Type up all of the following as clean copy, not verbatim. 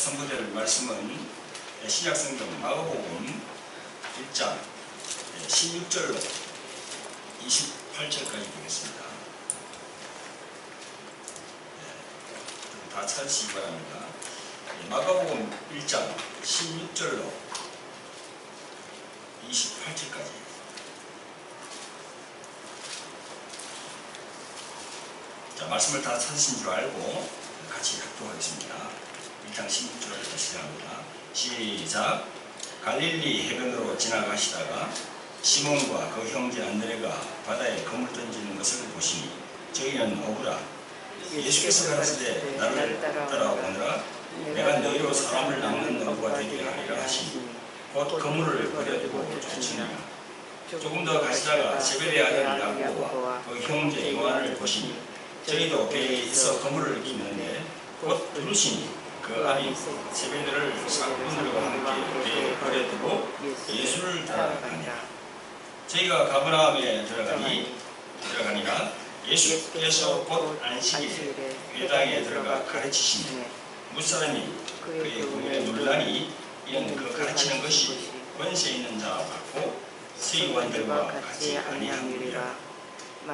선포될 말씀은 신약성경 마가복음 1장 16절로 28절까지 보겠습니다. 다 찾으시기 바랍니다. 마가복음 1장 16절로 28절까지. 자, 말씀을 다 찾으신 줄 알고 같이 합독하겠습니다. 1장 16절부터 시작합니다. 시작. 갈릴리 해변으로 지나가시다가 시몬과 그 형제 안드레가 바다에 그물 던지는 것을 보시니 저희는 어부라. 예수께서 가라사대 나를 따라오느라 내가 너희로 사람을 낚는 어부가 되게 하리라 하시니 곧 그물을 버려두고 쫓으니라. 조금 더 가시다가 제베데 아들 야고보와 그 형제 요한을 보시니 저희도 배에 있어 그물을 기는데 곧 부르시니 그 아비 제베데를 사꾼들과 함께 배에 버려두고 예수를 따라가니라. 저희가 가버나움에 들어가니라. 예수께서 곧 안식일에 회당에 들어가 가르치시니 무사람이 그의 후에 논란이 이는 그 가르치는 것이 권세 있는 자와 같고 세관들과 같이 아니함이라.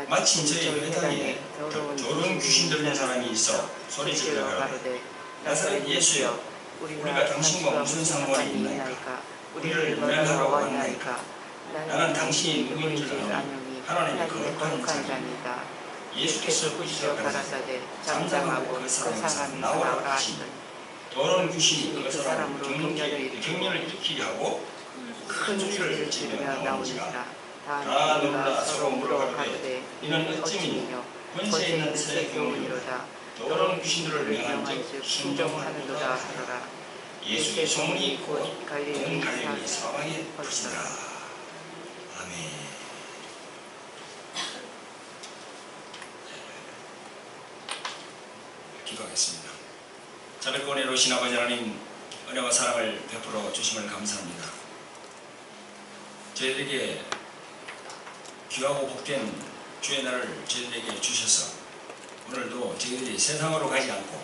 마침 저희 회당에 더러운 귀신 들린 사람이 있어 소리질러 가로되 나사렛 예수여 우리가 당신과 무슨 상관이 있나이까? 우리를 멸하러 왔나이까? 나는 당신이 누구인 줄 아니 하나님의 거룩한 자니이다. 예수께서 꾸짖어 가라사대 잠잠하고 그 사람이 나오라 하시니 더러운 귀신이 그 사람으로 경련을 일으키게 하고 큰 소리를 지르며 나오니라. 다 놀라 서로 물어가되 이는 어찌미뇨 권세 있는 새 교훈이로다. 더러운 귀신들을 명한즉 순종하는도다 하더라. 예수의 소문이 곧 온 갈릴리 사방에 퍼지더라. 아멘. 기도하겠습니다. 자비롭고 은혜로우신 아버지 하나님, 은혜와 사랑을 베풀어 주심을 감사합니다. 저희들에게 귀하고 복된 주의 날을 저희들에게 주셔서 오늘도 저희들이 세상으로 가지 않고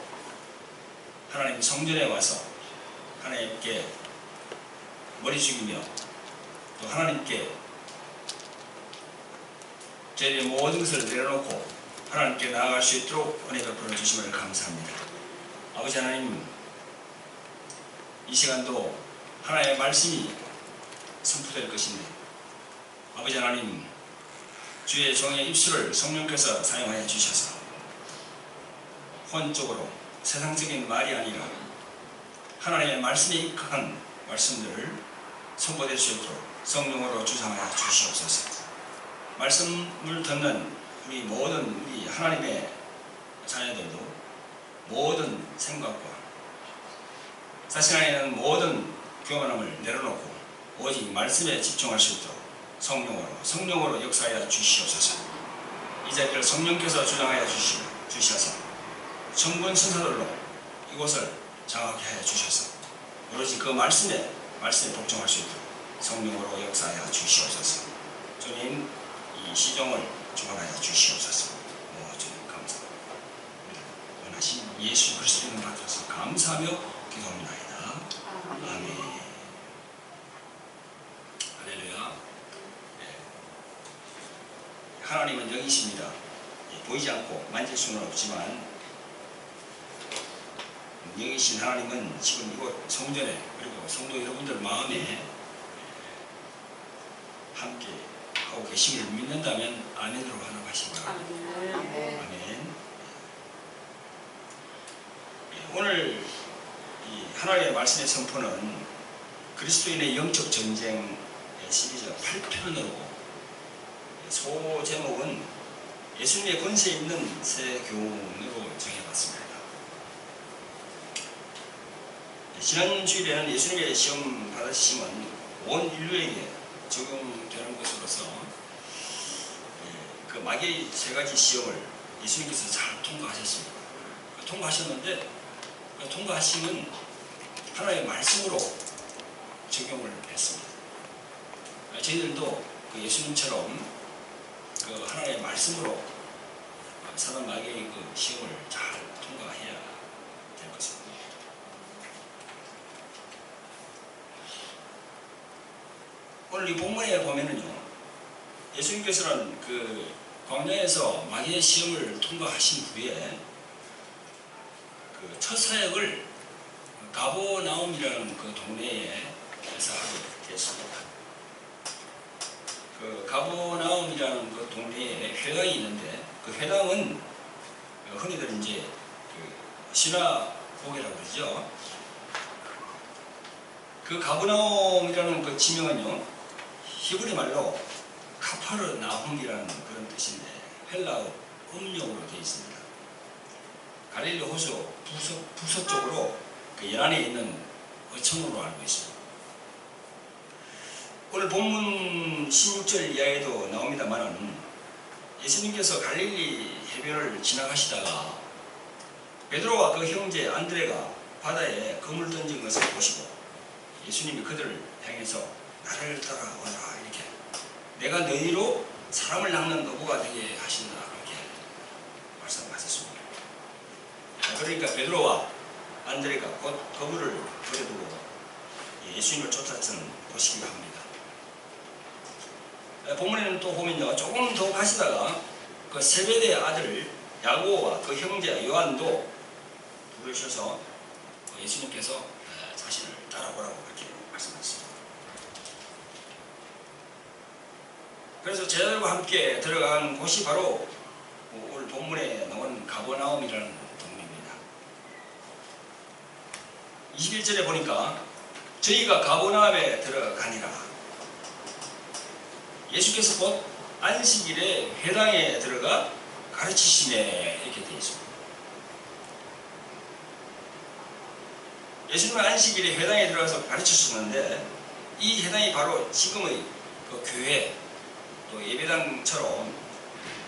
하나님 성전에 와서 하나님께 머리 숙이며 또 하나님께 저희들의 모든 것을 내려놓고 하나님께 나아갈 수 있도록 은혜 베풀어 주심을 감사합니다. 아버지 하나님, 이 시간도 하나님의 말씀이 선포될 것인데 아버지 하나님, 주의 종의 입술을 성령께서 사용하여 주셔서 혼적으로 세상적인 말이 아니라 하나님의 말씀에 입각한 말씀들을 선포될 수 있도록 성령으로 주장하여 주시옵소서. 말씀을 듣는 우리 모든 우리 하나님의 자녀들도 모든 생각과 자신 안에 있는 모든 교만함을 내려놓고 오직 말씀에 집중할 수 있도록 성령으로 역사하여 주시옵소서. 이 자리를 성령께서 주장하여 주셔서 천군 천사들로 이곳을 장악하게 하여 주셔서 오로지 그 말씀에 복종할 수 있도록 성령으로 역사하여 주시옵소서. 주님, 이 시종을 주관하여 주시옵소서. 주님 감사합니다. 원하신 예수 그리스도 이름 받아서 감사하며 기도합니다. 아멘. 할렐루야. 하나님은 영이십니다. 보이지 않고 만질 수는 없지만 영이신 하나님은 지금 이곳 성전에 그리고 성도 여러분들 마음에 함께 하고 계심을 믿는다면 아멘으로 하나가시기 바랍니다. 아멘. 오늘 이 하나님의 말씀의 선포는 그리스도인의 영적 전쟁 시리즈 8편으로 소제목은 예수님의 권세 있는 새 교훈으로 정해봤습니다. 지난 주일에는 예수님의 시험 받으심은 온 인류에게 적용되는 것으로서 그 마귀의 세 가지 시험을 예수님께서 잘 통과하셨습니다. 통과하셨는데 그 통과하심은 하나님의 말씀으로 적용을 했습니다. 저희들도 그 예수님처럼 그 하나님의 말씀으로 사단 마귀의 그 시험을 잘 통과해야 될 것입니다. 오늘 이 본문에 보면은요, 예수님께서는 그 광야에서 마귀의 시험을 통과하신 후에 그 첫 사역을 가버나움이라는 그 동네에서 하게 됐습니다. 그 가버나움이라는 그 동네에 회당이 있는데, 그 회당은 흔히들 이제 그 시나고게라고 그러죠. 그 가버나움이라는 그 지명은요, 히브리 말로 카파르나움이라는 그런 뜻인데 헬라어 음력으로 되어 있습니다. 갈릴리 호수 북서쪽으로 그 연안에 있는 어촌으로 알고 있습니다. 오늘 본문 16절 이하에도 나옵니다만, 예수님께서 갈릴리 해변을 지나가시다가 베드로와 그 형제 안드레가 바다에 그물 던진 것을 보시고 예수님이 그들을 향해서 나를 따라와라, 이렇게 내가 너희로 사람을 낚는 어부가 되게 하신다, 그렇게 말씀하셨습니다. 그러니까 베드로와 안드레가 곧 그물을 버려두고 예수님을 쫓았던 것이기도 합니다. 본문에는 또 보면요, 조금 더 가시다가 그 세베대의 아들 야고보와 그 형제 요한도 부르셔서 예수님께서 자신을 따라오라고 그렇게 말씀하셨습니다. 그래서 제자들과 함께 들어간 곳이 바로 오늘 본문에 나온 가버나움이라는 동네입니다. 21절에 보니까 저희가 가버나움에 들어가니라. 예수께서 곧 안식일에 회당에 들어가 가르치시네, 이렇게 되어 있습니다. 예수님은 안식일에 회당에 들어가서 가르치셨는데, 이 회당이 바로 지금의 그 교회 또 예배당처럼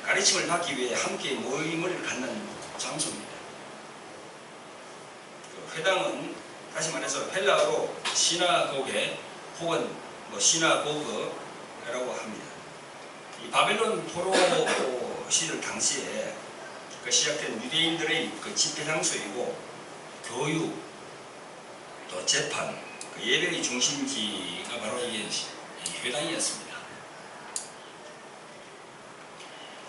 가르침을 받기 위해 함께 모임을 갖는 장소입니다. 그 회당은 다시 말해서 헬라어로 시나고게 혹은 시나고그라고 합니다. 이 바벨론 포로 시절 당시에 그 시작된 유대인들의 그 집회 장소이고 교육 또 재판, 그 예배의 중심지가 바로 이 회당이었습니다.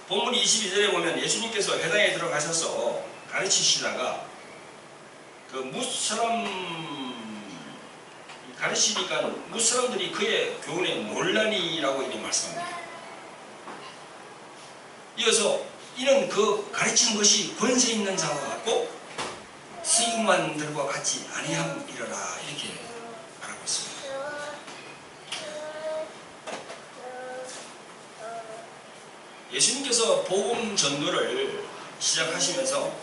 본문 22절에 보면 예수님께서 회당에 들어가셔서 가르치시다가 그 무사람 가르치니까 무사람들이 그의 교훈에 논란이라고 이렇게 말씀합니다. 이어서 이는 그 가르치는 것이 권세 있는 자와 같고 수익만들과 같이 아니함이라라, 이렇게 말하고 있습니다. 예수님께서 복음 전도를 시작하시면서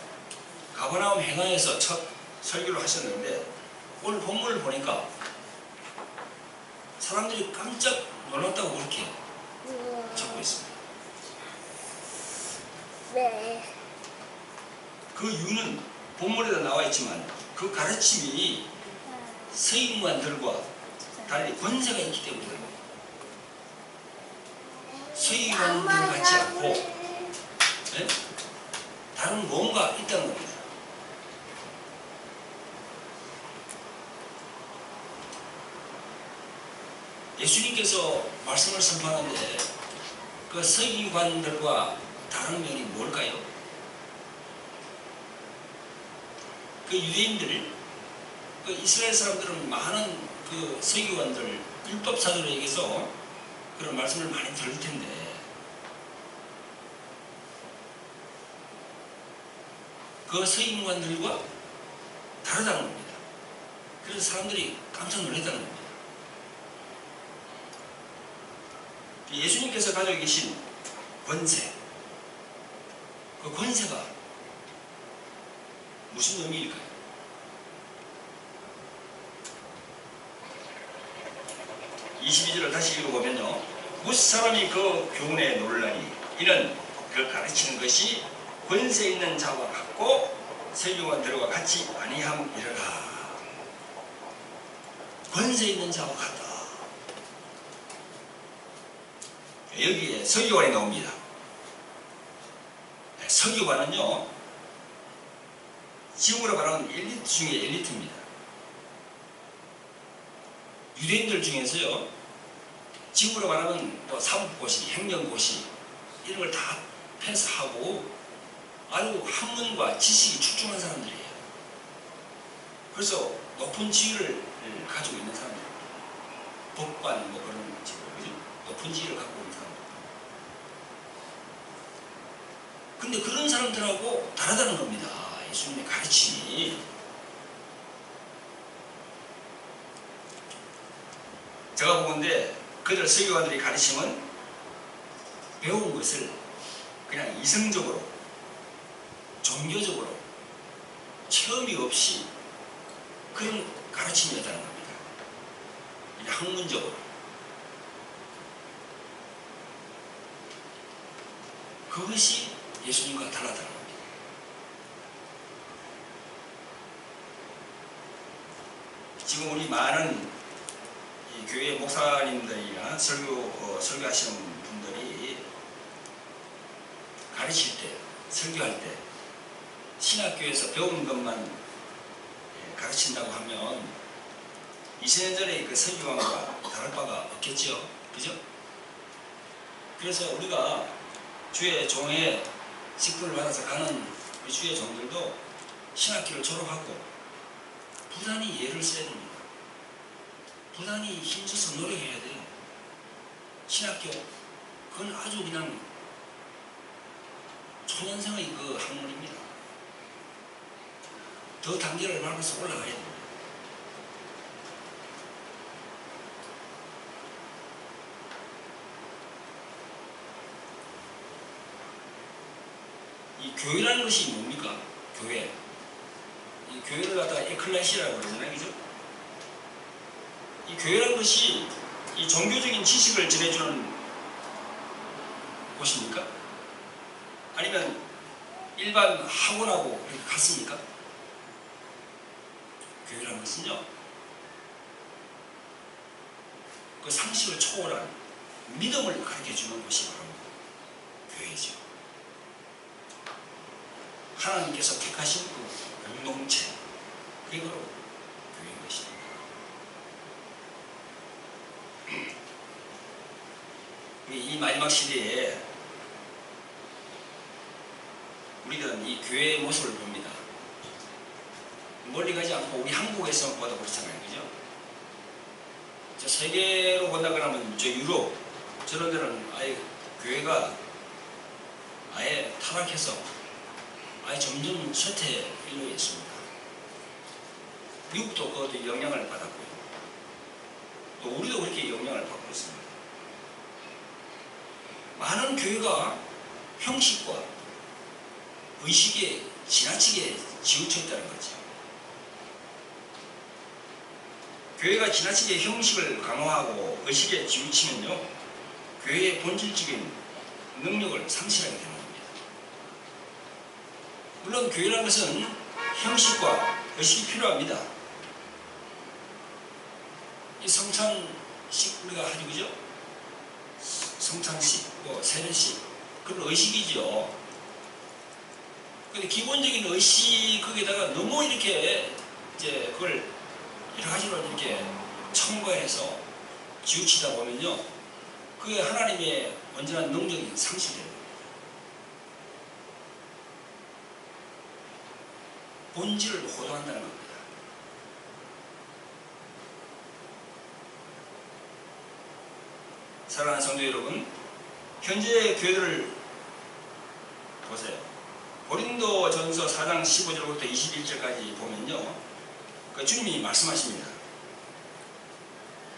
가버나움 회당에서 첫 설교를 하셨는데, 오늘 본문을 보니까 사람들이 깜짝 놀랐다고 그렇게 적고 있습니다. 그 이유는 본문에도 나와 있지만 그 가르침이 서기관들과 달리 권세가 있기 때문입니다. 서기관들 같지 않고 다른 뭔가 있다는 겁니다. 예수님께서 말씀을 선포하는데 그 서기관들과 다른 면이 뭘까요? 그 유대인들, 그 이스라엘 사람들은 많은 그 서기관들, 율법사들에게서 그런 말씀을 많이 들을 텐데, 그 서기관들과 다르다는 겁니다. 그래서 사람들이 깜짝 놀랐다는 겁니다. 예수님께서 가지고 계신 권세, 그 권세가 무슨 의미일까요? (22절을) 다시 읽어보면요, 무사람이 그 교훈에 논라니 이는 그 가르치는 것이 권세 있는 자와 같고 서기관들과 같이 아니함이라라. 권세 있는 자와 같다. 여기에 서기관이 나옵니다. 서기관은요, 지금으로 말하면 엘리트 중에 엘리트입니다. 유대인들 중에서요, 지금으로 말하면 뭐 사법고시, 행정고시 이런 걸 다 패스하고 아주 학문과 지식이 출중한 사람들이에요. 그래서 높은 지위를 가지고 있는 사람들, 법관 뭐 그런 직업, 그죠? 높은 지위를 갖고 있는 사람들. 근데 그런 사람들하고 다르다는 겁니다. 예수님의 가르침이. 제가 보건대 그들 설교관들이 가르침은 배운 것을 그냥 이성적으로, 종교적으로, 체험이 없이 그런 가르침이었다는 겁니다. 그냥 학문적으로. 그것이 예수님과 달랐다는 겁니다. 지금 우리 많은 이 교회 목사님들이나 설교하시는 분들이 가르칠 때, 설교할 때 신학교에서 배운 것만 가르친다고 하면 20년 전에 그 설교왕과 다를 바가 없겠죠. 그죠? 그래서 우리가 주의 종의 직분을 받아서 가는 주의 종들도 신학교를 졸업하고 부단히 예를 써야 됩니다. 부단히 힘써서 노력해야 돼요. 신학교, 그건 아주 그냥 초년생의 그 학문입니다. 더 단계를 밟아서 올라가야 됩니다. 이 교회라는 것이 뭡니까? 교회. 이 교회를 갖다가 에클레시아라고 그러잖아요. 그죠? 이 교회라는 것이 이 종교적인 지식을 전해주는 곳입니까? 아니면 일반 학원하고 그렇게 같습니까? 교회라는 것은요, 그 상식을 초월한 믿음을 가르쳐주는 곳이 바로 교회죠. 하나님께서 택하신 그 공동체, 그게 바로 교회인 것입니다. 이 마지막 시대에 우리들은 이 교회의 모습을 봅니다. 멀리 가지 않고 우리 한국에서 봐도 그렇잖아요. 그죠? 저 세계로 본다 그러면 저 유럽, 저런 데는 아예 교회가 아예 타락해서 아예 점점 쇠퇴에 이르고 있습니다. 미국도 그것도 영향을 받았고요. 또 우리도 그렇게 영향을 받고 있습니다. 많은 교회가 형식과 의식에 지나치게 치우쳐 있다는 거죠. 교회가 지나치게 형식을 강화하고 의식에 치우치면요, 교회의 본질적인 능력을 상실하게 되는 겁니다. 물론 교회라는 것은 형식과 의식이 필요합니다. 이 성찬식 우리가 하죠, 그죠? 성찬식, 뭐 세례식, 그런 의식이죠. 근데 기본적인 의식 거기에다가 너무 이렇게 이제 그걸 여러 가지로 이렇게 첨가해서 지우치다 보면요, 그게 하나님의 온전한 능력이 상실돼요. 본질을 호도한다는 겁니다. 사랑하는 성도 여러분, 현재 교회들을 보세요. 고린도전서 4장 15절부터 21절까지 보면요, 그 주님이 말씀하십니다.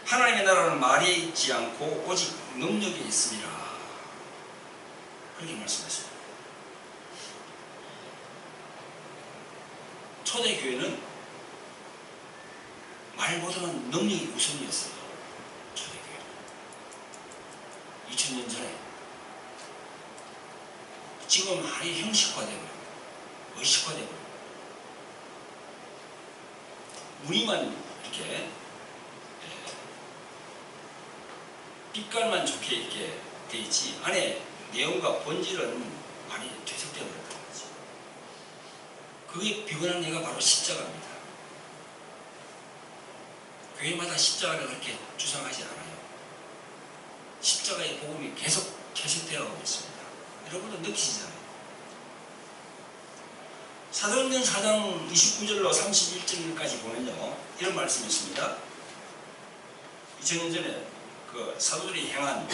하나님의 나라는 말에 있지 않고 오직 능력에 있습니다. 그렇게 말씀하십니다. 초대교회는 말보다는 능력이 우선이었어요. 초대교회는 2000년 전에. 지금 아예 형식화되고 의식화되고 무늬만 이렇게 빛깔만 좋게 이렇게 돼 있지 안에 내용과 본질은 많이 퇴색되어 버렸다는 거죠. 그게 비관한 예가 바로 십자가입니다. 교회마다 십자가를 그렇게 주장하지 않아요. 십자가의 복음이 계속 계속되어 오고 있습니다. 여러분도 느끼시잖아요. 사도행전 4장 29절로 31절까지 보면요, 이런 말씀이 있습니다. 2000년 전에 그 사도들이 행한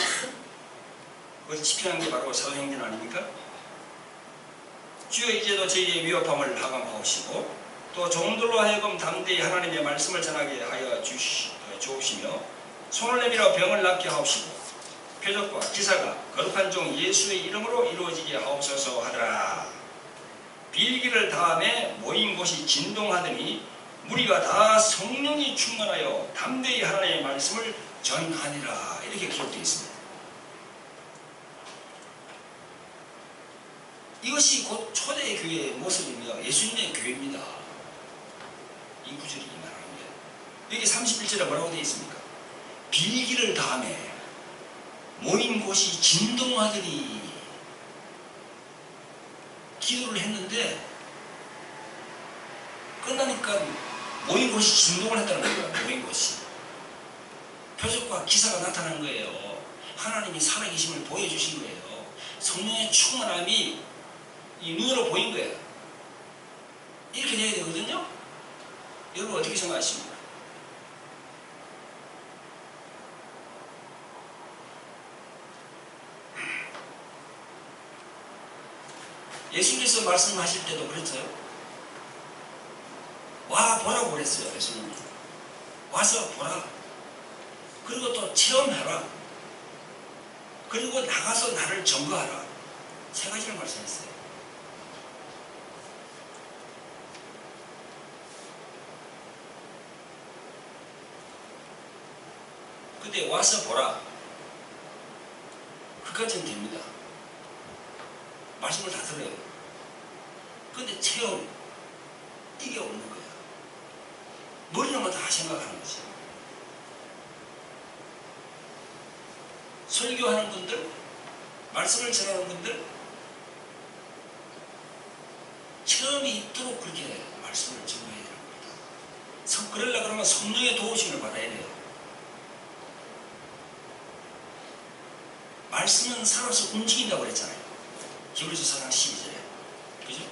그것을 집행한 게 바로 사도행전 아닙니까? 주여 이제도 저희의 위협함을 하감하옵시고 또 종들로 하여금 담대히 하나님의 말씀을 전하게 하여 주옵시며 손을 내밀어 병을 낫게 하옵시고 표적과 기사가 거룩한 종 예수의 이름으로 이루어지게 하옵소서 하더라. 빌기를 다음에 모인 곳이 진동하더니 무리가 다 성령이 충만하여 담대히 하나님의 말씀을 전하니라. 이렇게 기록되어 있습니다. 이것이 곧 초대 교회의 모습이며 예수님의 교회입니다. 이 구절이 말하는 거예요. 여기 31절에 뭐라고 되어 있습니까? 빌기를 다음에 모인 곳이 진동하더니 기도를 했는데 끝나니까 모인 곳이 진동을 했다는 거예요. 모인 곳이 표적과 기사가 나타난 거예요. 하나님이 살아계심을 보여주신 거예요. 성령의 충만함이 이 눈으로 보인 거예요. 이렇게 돼야 되거든요. 여러분 어떻게 생각하십니까? 예수님께서 말씀하실 때도 그랬어요. 와 보라고 그랬어요. 예수님이 와서 보라. 그리고 또 체험해라. 그리고 나가서 나를 증거하라. 세 가지를 말씀했어요. 근데 와서 보라. 그까지는 됩니다. 말씀을 다 들어요. 근데 체험, 이게 없는 거예요. 머리로만 다 생각하는 거지. 설교하는 분들, 말씀을 전하는 분들, 체험이 있도록 그렇게 말씀을 전해야 되는 겁니다. 그러려고 그러면 성령의 도우심을 받아야 돼요. 말씀은 살아서 움직인다고 그랬잖아요. 히브리서 4장 12절에. 그죠?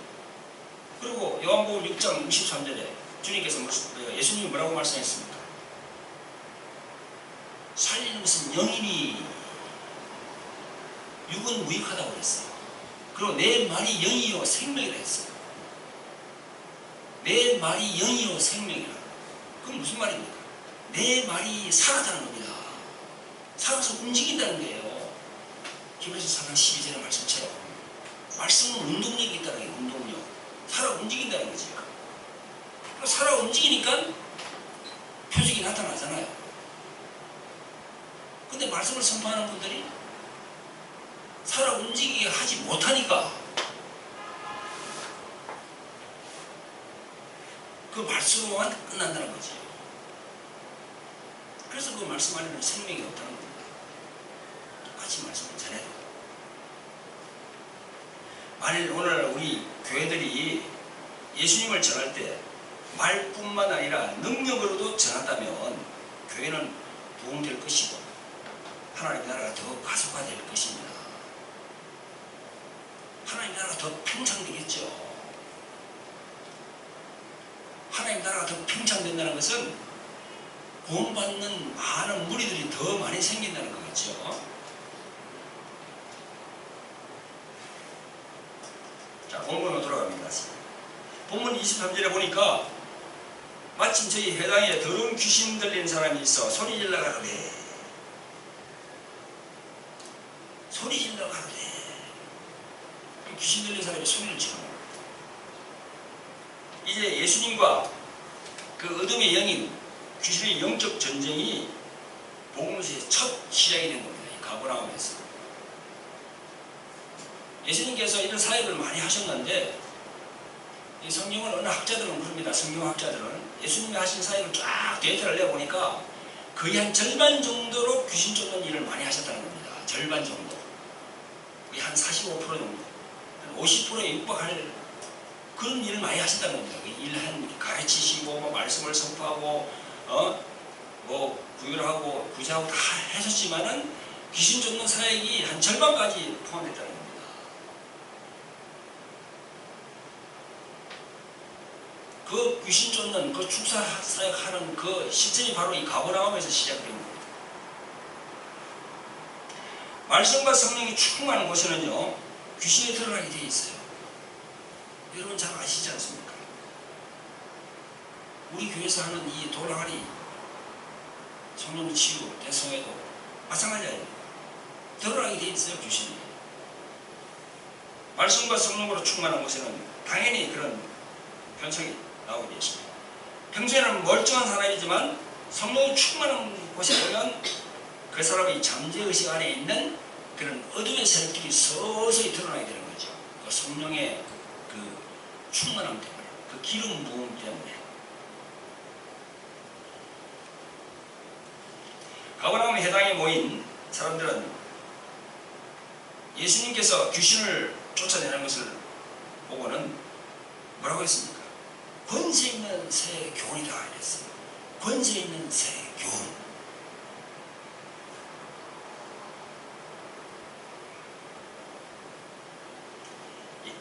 그리고 요한복음 6장 63절에 주님께서 예수님이 뭐라고 말씀했습니까? 살리는 것은 영이니 육은 무익하다고 그랬어요. 그리고 내 말이 영이요 생명이라 했어요. 내 말이 영이요 생명이라. 그건 무슨 말입니까? 내 말이 살아다는 겁니다. 살아서 움직인다는 거예요. 히브리서 4장 12절의 말씀처럼 말씀은 운동력이 있다는 게 운동력. 살아 움직인다는 거지. 살아 움직이니까 표적이 나타나잖아요. 근데 말씀을 선포하는 분들이 살아 움직이게 하지 못하니까 그 말씀으로만 끝난다는 거지. 그래서 그 말씀 안에는 생명이 없다는 겁니다. 똑같이 말씀을 전해요. 만일 오늘 우리 교회들이 예수님을 전할 때 말뿐만 아니라 능력으로도 전한다면 교회는 부흥될 것이고 하나님 나라가 더 가속화될 것입니다. 하나님 나라가 더 팽창되겠죠. 하나님 나라가 더 팽창된다는 것은 구원받는 많은 무리들이 더 많이 생긴다는 거겠죠. 자, 본문으로 돌아갑니다. 본문 23절에 보니까 마침 저희 회당에 더러운 귀신 들린 사람이 있어 소리 질러 가로되 소리 질러 가로되. 귀신 들린 사람이 소리를 지르는 거예요. 이제 예수님과 그 어둠의 영인 귀신의 영적 전쟁이 복음서의 첫 시작이 된 겁니다. 이 가버나움에서. 예수님께서 이런 사역을 많이 하셨는데 이 성경을 어느 학자들은 그럽니다. 성경학자들은 예수님이 하신 사역을 쫙 데이터를 내보니까 거의 한 절반 정도로 귀신 쫓는 일을 많이 하셨다는 겁니다. 절반 정도. 거의 한 45% 정도. 한 50%에 육박할 그런 일을 많이 하셨다는 겁니다. 일한 가르치시고 뭐 말씀을 선포하고 뭐 구휼하고 구제하고 다 하셨지만은 귀신 쫓는 사역이 한 절반까지 포함됐다는 겁니다. 그 귀신 쫓는 그 축사 사역하는 그 시점이 바로 이 가버나움에서 시작된 겁니다. 말씀과 성령이 충만한 곳에는요 귀신이 드러나게 되어 있어요. 여러분 잘 아시지 않습니까? 우리 교회에서 하는 이 돌아가리 성령 치유 대성에도 마찬가지 아닙니까? 드러나게 되어 있어요. 귀신이. 말씀과 성령으로 충만한 곳에는 당연히 그런 현상이 나오게 되어 있습니다. 평소에는 멀쩡한 사람이지만 성령이 충만한 곳에 보면 그 사람의 잠재의식 안에 있는 그런 어둠의 세력들이 서서히 드러나게 되는 거죠. 그 성령의 그 충만함 때문에, 그 기름 부음 때문에. 가버나움 회당에 모인 사람들은 예수님께서 귀신을 쫓아내는 것을 보고는 뭐라고 했습니까? 권세 있는 새 교훈이다 이랬어요. 권세 있는 새 교훈.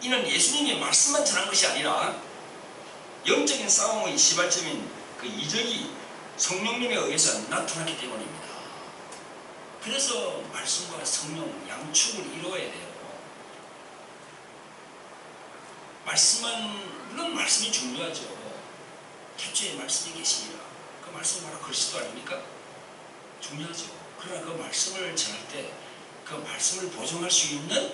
이는 예수님이 말씀만 전한 것이 아니라 영적인 싸움의 시발점인 그 이적이 성령님에 의해서 나타났기 때문입니다. 그래서 말씀과 성령 양축을 이루어야 돼요. 말씀은 물론 말씀이 중요하죠. 태초에 말씀이 계시니라. 그 말씀은 바로 그리스도 아닙니까? 중요하죠. 그러나 그 말씀을 전할 때 그 말씀을 보증할 수 있는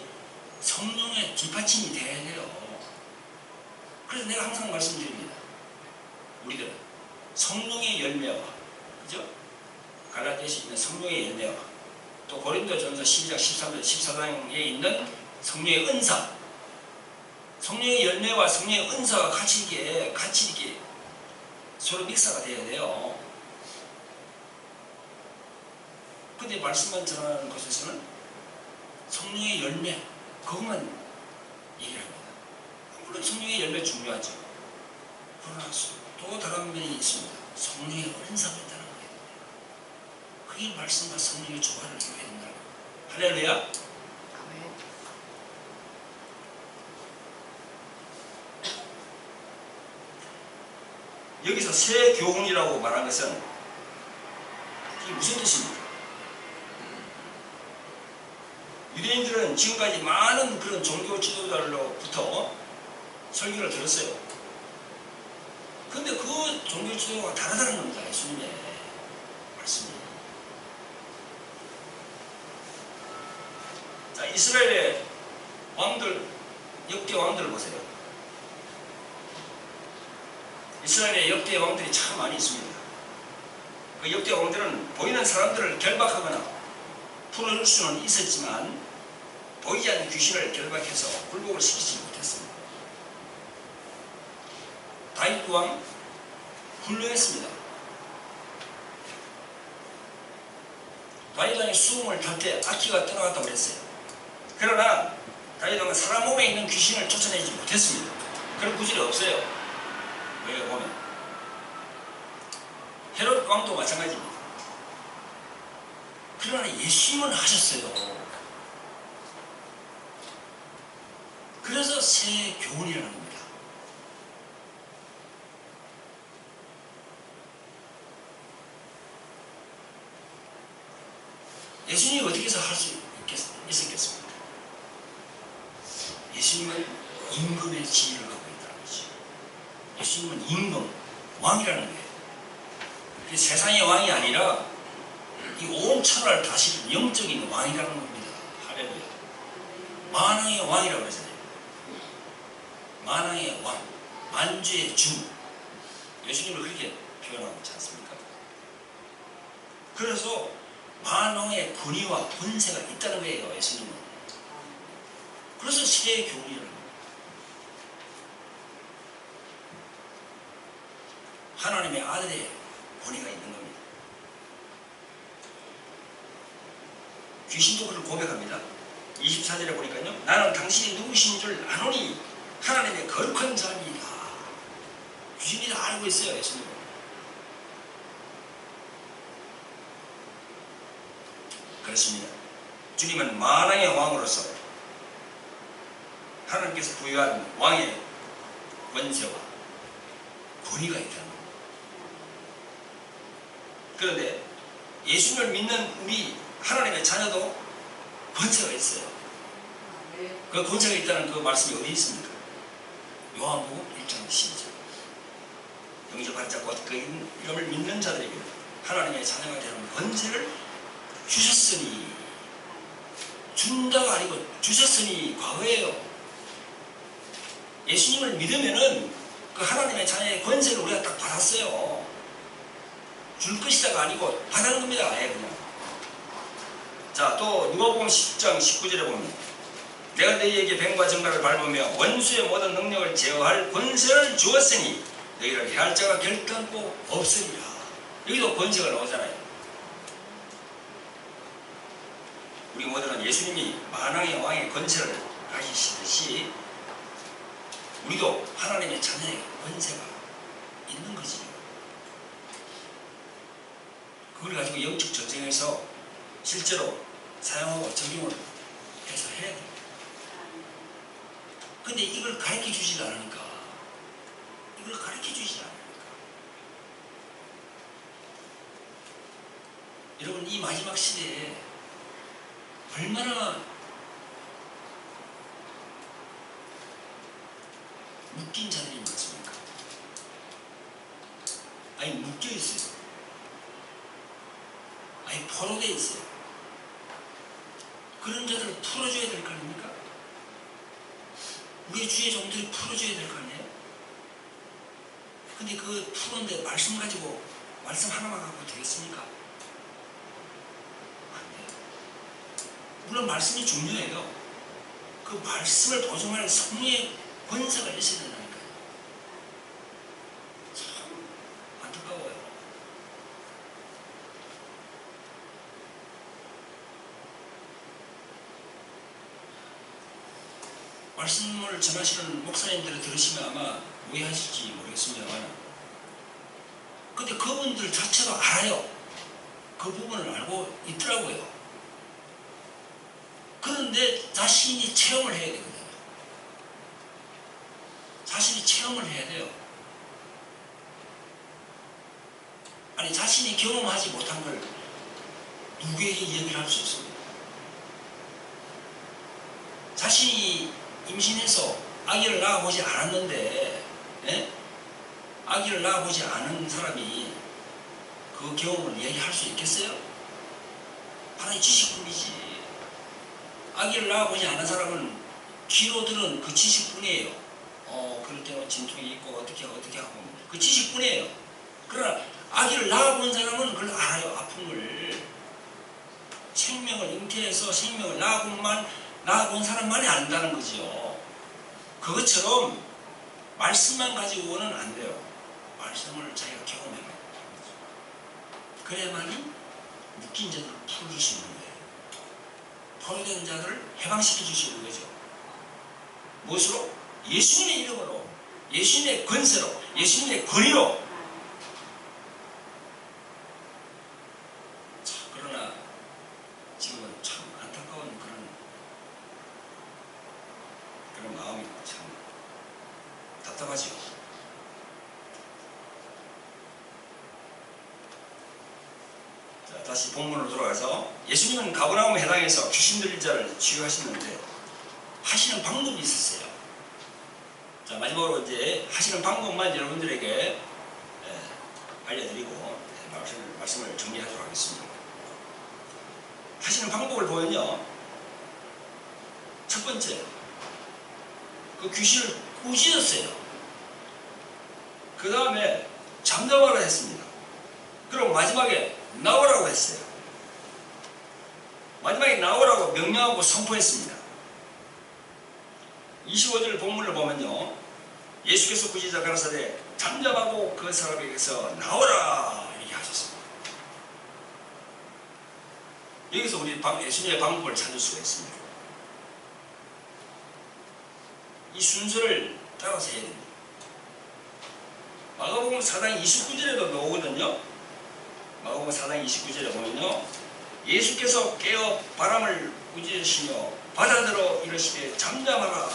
성령의 뒷받침이 돼야 돼요. 그래서 내가 항상 말씀드립니다. 우리들은 성령의 열매와, 그죠? 갈라디아서에 있는 성령의 열매와 또 고린도전서 12장 13절 14장에 있는 성령의 은사, 성령의 열매와 성령의 은사가 같이 이렇게 서로 믹스가 돼야 돼요. 근데 말씀만 전하는 것에서는 성령의 열매, 그것만 얘기를 합니다. 물론 성령의 열매 중요하죠. 그러나 또 다른 면이 있습니다. 성령의 은사가 있다는 거예요. 그게 말씀과 성령의 조화를 이루어야 된다는 거예요. 할렐루야. 여기서 새 교훈이라고 말한 것은 이게 무슨 뜻입니까? 유대인들은 지금까지 많은 그런 종교 지도자로부터 설교를 들었어요. 그런데 그 종교 지도가 다르다는 겁니다. 예수님의 말씀이. 자, 이스라엘의 왕들, 역대 왕들을 보세요. 이스라엘의 역대 왕들이 참 많이 있습니다. 그 역대 왕들은 보이는 사람들을 결박하거나 풀어줄 수는 있었지만 보이지 않는 귀신을 결박해서 굴복을 시키지 못했습니다. 다윗 왕 훌륭했습니다. 다윗 왕이 수금을 탈 때 아키가 떠나갔다고 그랬어요. 그러나 다윗 왕은 사람 몸에 있는 귀신을 쫓아내지 못했습니다. 그런 구절이 없어요. 왜 보면 헤롯 왕도 마찬가지입니다. 그러나 예수님은 하셨어요. 그래서 새 교훈이라는 겁니다. 예수님이 어떻게 해서 할 수 있었겠습니까? 예수님은 임금의 지위를 갖고 있다는 거죠. 예수님은 임금, 왕이라는 거예요. 세상의 왕이 아니라 이 온 천하를 다스리는 영적인 왕이라는 겁니다. 할렐루야. 만왕의 왕이라고 그러잖아요. 만왕의 왕, 만주의 주. 예수님을 그렇게 표현하고 있지 않습니까? 그래서 만왕의 권위와 권세가 있다는 거예요. 예수님은. 그래서 새 교훈이라는 겁니다. 하나님의 아들의 권위가 있는 겁니다. 귀신도 그를 고백합니다. 24절에 보니까요. 나는 당신이 누구신 줄 아노니 하나님의 거룩한 자입니다. 귀신이 다 알고 있어요. 예수님. 그렇습니다. 주님은 만왕의 왕으로서 하나님께서 부여한 왕의 권세와 권위가 있다는 겁니다. 그런데 예수님을 믿는 우리 하나님의 자녀도 권세가 있어요. 그 권세가 있다는 그 말씀이 어디 있습니까? 요한복음 1장 12절. 영접하자 곧 그 이름을 믿는 자들에게 하나님의 자녀가 되는 권세를 주셨으니, 준다가 아니고 주셨으니 과거예요. 예수님을 믿으면은 그 하나님의 자녀의 권세를 우리가 딱 받았어요. 줄 것이다가 아니고 받는 겁니다. 아예 그냥. 자, 또 누가복음 10장 19절에 보면 내가 너희에게 뱀과 정갈을 밟으며 원수의 모든 능력을 제어할 권세를 주었으니 너희를 해할 자가 결단코 없으리라. 여기도 권세가 나오잖아요. 우리 모두는 예수님이 만왕의 왕의 권세를 가지시듯이 우리도 하나님의 자녀의 권세가 있는 거지. 그걸 가지고 영적 전쟁에서 실제로 사용하고 적용을 해서 해야 됩니다. 근데 이걸 가르쳐 주지 않으니까, 이걸 가르쳐 주지 않으니까. 여러분, 이 마지막 시대에 얼마나 묶인 자들이 많습니까? 아니, 묶여 있어요. 아니, 포로돼 있어요. 그런 자들을 풀어줘야 될 거 아닙니까? 우리 주의 종들이 풀어줘야 될 거 아니에요? 근데 그 푸는데 말씀 가지고 말씀 하나만 갖고 되겠습니까? 안 돼요. 물론 말씀이 중요해요. 그 말씀을 보증할 성령의 권세가 있어야 된다니까요. 참 안타까워요. 말씀을 전하시는 목사님들을 들으시면 아마 오해하실지 모르겠습니다만, 근데 그분들 자체도 알아요. 그 부분을 알고 있더라고요. 그런데 자신이 체험을 해야 되거든요. 자신이 체험을 해야 돼요. 아니, 자신이 경험하지 못한 걸 누구에게 이야기를 할 수 없습니다. 자신이 임신해서 아기를 낳아보지 않았는데, 예? 아기를 낳아보지 않은 사람이 그 경험을 이야기할 수 있겠어요? 하나의 지식뿐이지. 아기를 낳아보지 않은 사람은 귀로 들은 그 지식뿐이에요. 그럴 때는 진통이 있고 어떻게 하고 그 지식뿐이에요. 그러나 아기를 낳아본 사람은 그걸 알아요. 아픔을. 생명을 잉태해서 생명을 낳아본 사람만이 안다는 거지요. 그것처럼 말씀만 가지고는 안 돼요. 말씀을 자기가 경험해야 돼요. 그래야만이 묶인 자들을 풀어줄 수 있는 거예요. 포로된 자들을 해방시켜 줄 수 있는 거죠. 무엇으로? 예수님의 이름으로, 예수님의 권세로, 예수님의 권위로. 자, 그러나 지금은 참 안타까운 그런 마음이 참 답답하죠. 자, 다시 본문으로 돌아가서 예수님은 가버나움 해당에서 귀신 들린 자를 치유하시는데 하시는 방법이 있었어요. 자, 마지막으로 이제 하시는 방법만 여러분들에게 알려드리고 말씀을 정리하도록 하겠습니다. 하시는 방법을 보면요, 첫 번째, 그 귀신을 꾸짖었어요. 그 다음에 잠잠하라 했습니다. 그리고 마지막에 나오라고 했어요. 마지막에 나오라고 명령하고 선포했습니다. 25절 본문을 보면요, 예수께서 꾸짖어 가라사대 잠잠하고 그 사람에게서 나오라 이렇게 하셨습니다. 여기서 우리 예수님의 방법을 찾을 수가 있습니다. 이 순서를 따라서 해야 됩니다. 마가복음 4장 29절에도 나오거든요. 마가복음 4장 29절에 보면요, 예수께서 깨어 바람을 꾸짖으시며 받아들어 이르시되 잠잠하라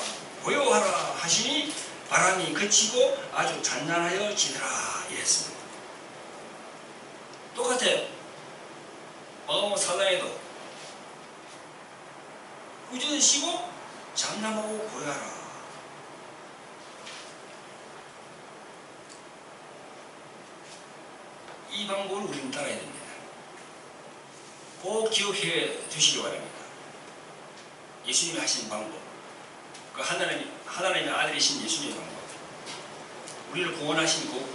고요하라 하시니 바람이 그치고 아주 잔잔하여 지더라 이랬습니다. 똑같아요. 마가복음 4장에도 꾸짖으시고 잠잠하고 고요하라. 이 방법을 우리는 따라야 됩니다. 꼭 기억해 두시기 바랍니다. 예수님이 하신 방법, 그 하나님의 아들이신 예수님의 방법, 우리를 구원하신 그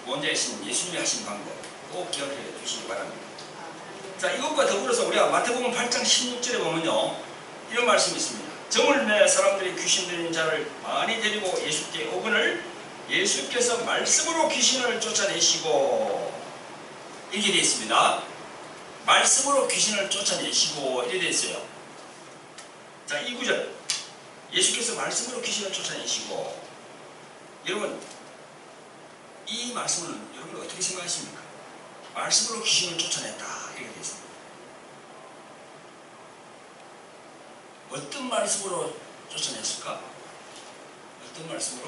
구원자이신 예수님이 하신 방법 꼭 기억해 두시기 바랍니다. 자, 이것과 더불어서 우리가 마태복음 8장 16절에 보면요, 이런 말씀이 있습니다. 정을 내 사람들이 귀신 들린 자를 많이 데리고 예수께 오거늘 예수께서 말씀으로 귀신을 쫓아내시고, 이렇게 되어 있습니다. 말씀으로 귀신을 쫓아내시고 이렇게 되어 있어요. 자, 이 구절, 예수께서 말씀으로 귀신을 쫓아내시고, 여러분 이 말씀은 여러분 어떻게 생각하십니까? 말씀으로 귀신을 쫓아냈다 이렇게 되어 있습니다. 어떤 말씀으로 쫓아냈을까? 어떤 말씀으로?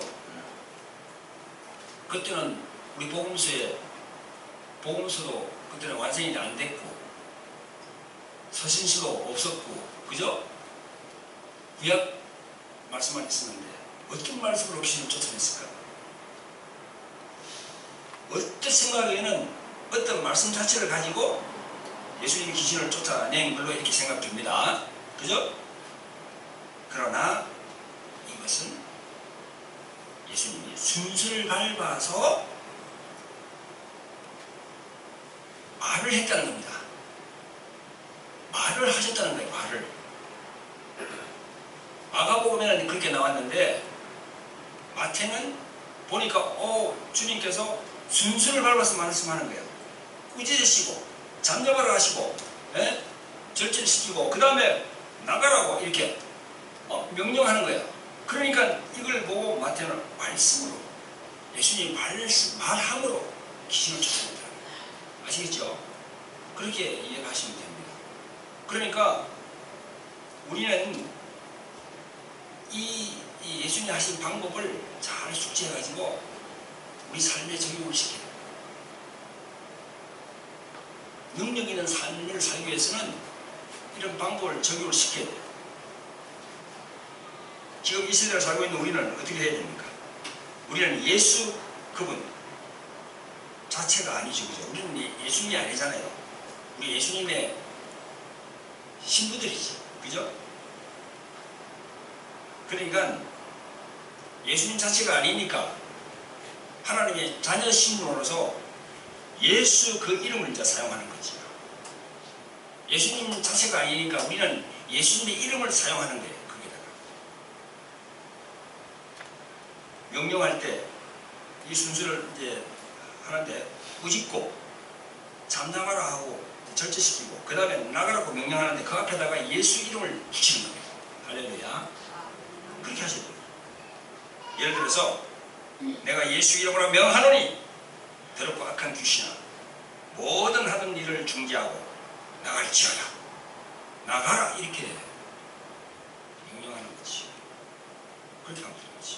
그때는 우리 복음서도 그때는 완성이 안 됐고 서신서도 없었고, 그죠? 구약 말씀만 있었는데 어떤 말씀으로 귀신을 쫓아냈을까? 어떤 생각에는 어떤 말씀 자체를 가지고 예수님이 귀신을 쫓아낸 걸로 이렇게 생각됩니다. 그죠? 그러나 이것은 예수님이 순서를 밟아서 말을 했다는 겁니다. 말을 하셨다는 거예요. 말을. 마가복음에는 그렇게 나왔는데 마태는 보니까 주님께서 순서를 밟아서 말씀하는 거예요. 꾸짖으시고 잠잠하라 하시고 절제시키고 그 다음에 나가라고 이렇게 명령하는 거예요. 그러니까 이걸 보고 마태는 말씀으로, 예수님이 말함으로 귀신을 쫓아낸다. 아시겠죠? 그렇게 이해하시면 됩니다. 그러니까 우리는 이 예수님이 하신 방법을 잘 숙지해가지고 우리 삶에 적용을 시켜야 됩니다. 능력 있는 삶을 살기 위해서는 이런 방법을 적용을 시켜야 돼요. 지금 이 시대를 살고 있는 우리는 어떻게 해야 됩니까? 우리는 예수 그분 자체가 아니죠. 그죠? 우리는 예수님이 아니잖아요. 우리 예수님의 신부들이지. 그죠? 그러니까 예수님 자체가 아니니까 하나님의 자녀심으로서 예수 그 이름을 이제 사용하는 거지. 예수님 자체가 아니니까 우리는 예수님의 이름을 사용하는 거예요. 거기다가 명령할 때 이 순서를 이제 하는데 꾸짖고 잠잠하라 하고 절제시키고 그 다음에 나가라고 명령하는데 그 앞에다가 예수 이름을 붙이는 거예요. 할렐루야. 그렇게 하셔야 돼요. 예를 들어서 내가 예수 이름으로 명하노니 더럽고 악한 귀신아 모든 하던 일을 중지하고 나갈지어다. 나가라. 이렇게 명령하는 거지. 그렇게 하면 되는 거지.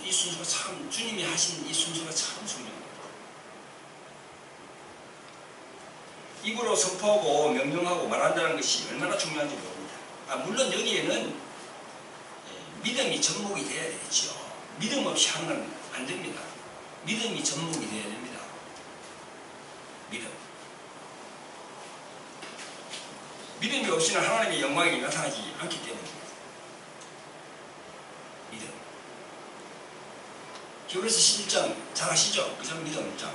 이 순서가 참, 주님이 하신 이 순서가 참 중요합니다. 입으로 선포하고 명령하고 말한다는 것이 얼마나 중요한지 모릅니다. 물론 여기에는 믿음이 접목이 돼야 되겠죠. 믿음 없이 하는 건 안 됩니다. 믿음이 접목이 돼야 됩니다. 믿음이 없이는 하나님의 영광이 나타나지 않기 때문입니다. 믿음. 히브리서 11장 잘 아시죠? 그죠? 믿음 1장.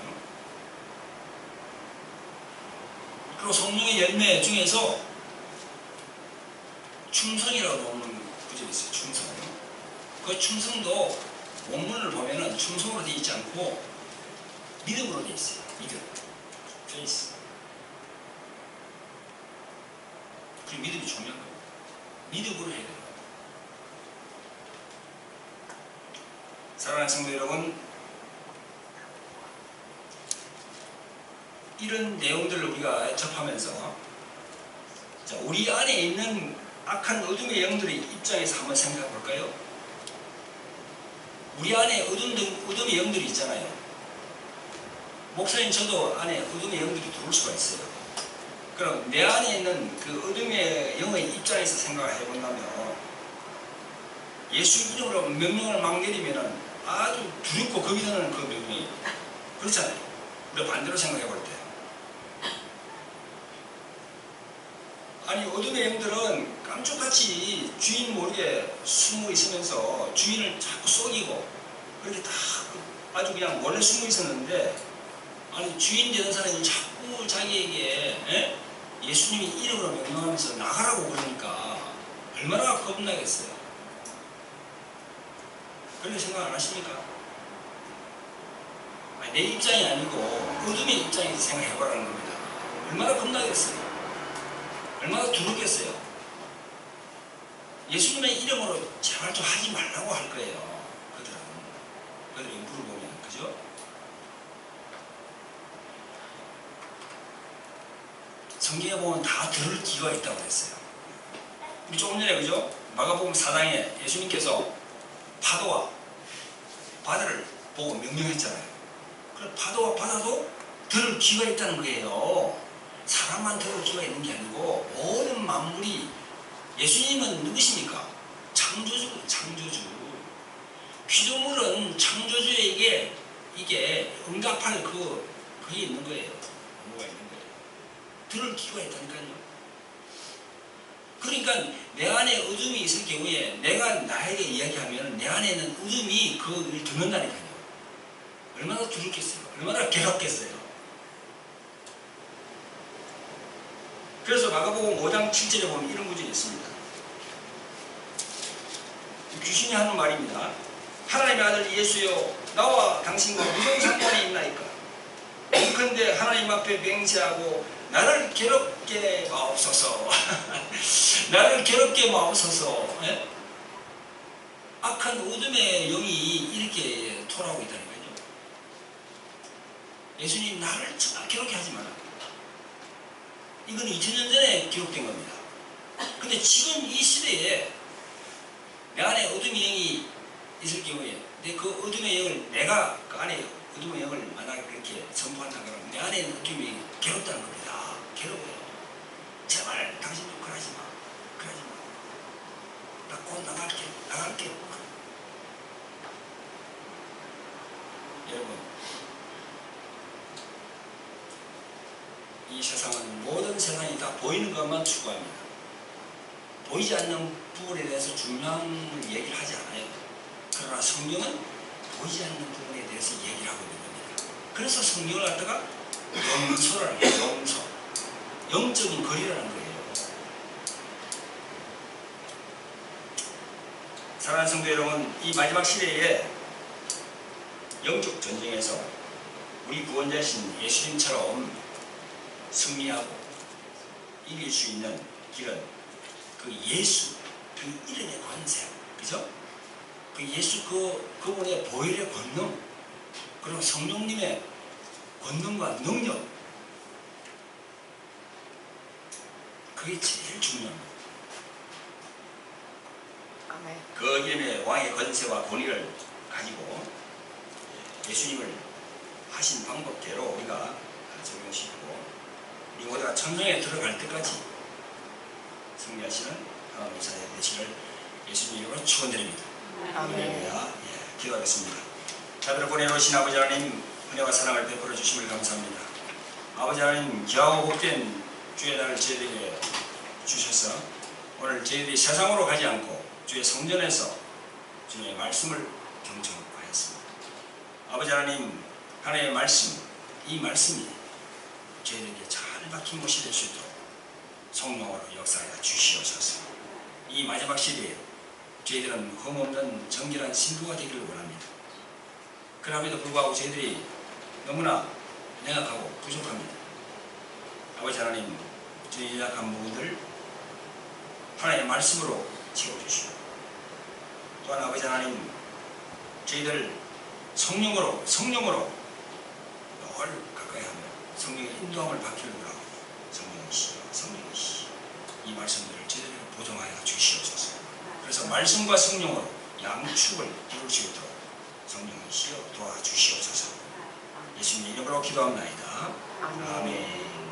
그리고 성령의 열매 중에서 충성이라고 보는 구절이 있어요. 충성. 그 충성도 원문을 보면은 충성으로 되어 있지 않고 믿음으로 되어 있어요. 믿음. 페이스. 그 믿음이 중요한 거예요. 믿음으로 해야 돼요. 사랑하는 성도 여러분, 이런 내용들을 우리가 접하면서 자, 우리 안에 있는 악한 어둠의 영들의 입장에서 한번 생각해 볼까요? 우리 안에 어둠의 영들이 있잖아요. 목사님, 저도 안에 어둠의 영들이 들어올 수가 있어요. 그럼 내 안에 있는 그 어둠의 영의 입장에서 생각을 해본다면, 예수 이름으로 명령을 막 내리면 아주 두렵고 겁이 드는 그 명령이, 그렇잖아요. 우리가 반대로 생각해 볼 때. 아니, 어둠의 영들은 깜짝같이 주인 모르게 숨어 있으면서 주인을 자꾸 속이고, 그렇게 다 아주 그냥 몰래 숨어 있었는데, 아니, 주인 되는 사람이 자꾸 자기에게 예수님이 이름으로 명령하면서 나가라고 그러니까 얼마나 겁나겠어요. 그렇게 생각 안 하십니까? 아니, 내 입장이 아니고 어둠의 입장에서 생각해보라는 겁니다. 얼마나 겁나겠어요. 얼마나 두렵겠어요. 예수님의 이름으로 제발 좀 하지 말라고 할 거예요. 그들은 물어보면, 그죠? 성경에 보면 다 들을 기회가 있다고 그랬어요. 우리 조금 전에, 그죠? 마가복음 4장에 예수님께서 파도와 바다를 보고 명령했잖아요. 그럼 파도와 바다도 들을 기회가 있다는 거예요. 사람만 들을 기회가 있는 게 아니고 모든 만물이. 예수님은 누구십니까? 창조주, 창조주. 피조물은 창조주에게 이게 응답할 그게 있는 거예요. 뭐가 있는 거예요. 들을 기회가 있다니까요. 그러니까 내 안에 어둠이 있을 경우에 내가 나에게 이야기하면 내 안에 있는 어둠이 그걸 듣는다니까요. 얼마나 두렵겠어요. 얼마나 괴롭겠어요. 그래서 마가복음 5장 7절에 보면 이런 구절이 있습니다. 귀신이 하는 말입니다. 하나님의 아들 예수여, 나와 당신과 무슨 상관이 있나이까? 원컨대 하나님 앞에 맹세하고 나를 괴롭게 마옵소서. 나를 괴롭게 마옵소서. 예? 악한 어둠의 영이 이렇게 토라고 있다니까요. 예수님, 나를 정말 괴롭게 하지 마라. 이건 2000년 전에 기록된 겁니다. 근데 지금 이 시대에 내 안에 어둠의 영이 있을 경우에 그 어둠의 영을 내가 그 안에 어둠의 영을 만약에 그렇게 선포한다 그러면 내 안에 있는 어둠의 영이 괴롭다는 겁니다. 괴로워요. 제발 당신 좀 그러지 마. 그러지 마. 나 곧 나갈게. 여러분, 이 세상은 모든 세상이 다 보이는 것만 추구합니다. 보이지 않는 부분에 대해서 중요한 얘기를 하지 않아요. 그러나 성경은 보이지 않는 부분에 대해서 얘기를 하고 있는 겁니다. 그래서 성경을 갖다가 영서라는 거예요. 영서. 영적인 거리라는 거예요. 사랑하는 성도 여러분, 이 마지막 시대에 영적 전쟁에서 우리 구원자신 예수님처럼 승리하고 이길 수 있는 길은 그 예수, 그 이름의 권세, 그죠? 그 예수, 그분의 보혈의 권능, 그리고 성령님의 권능과 능력, 그게 제일 중요합니다. 아멘. 그 이름의 왕의 권세와 권위를 가지고 예수님을 하신 방법대로 우리가 적용시키고 우리 모두가 천성에 들어갈 때까지 승리하시는 하나님 의사의 되시를 예수님 이름으로 축원드립니다. 아멘. 예, 기도하겠습니다. 자들을 보내놓으신 아버지 하나님, 은혜와 사랑을 베풀어 주심을 감사합니다. 아버지 하나님, 귀하고 복된 주의 날을 저희에게 주셔서 오늘 저희들이 세상으로 가지 않고 주의 성전에서 주님의 말씀을 경청하였습니다. 아버지 하나님, 하나님의 말씀, 이 말씀이 저희들에게 잘 박힌 것이 될 수 있도록 성령으로 역사하여 주시옵소서. 이 마지막 시대에 저희들은 흠없는 정결한 신부가 되기를 원합니다. 그럼에도 불구하고 저희들이 너무나 연약하고 부족합니다. 아버지 하나님, 저희 연약한 부분들 하나님의 말씀으로 채워주시고, 또한 아버지 하나님, 저희들 성령으로 늘 가까이 하며 성령의 인도함을 받기를 원하고, 성령이시여 이 말씀들을 제대로 보존하여 주시옵소서. 그래서 말씀과 성령으로 양축을 이룰 수 있도록 성령이시여 도와주시옵소서. 예수님 이름으로 기도합나이다. 아멘.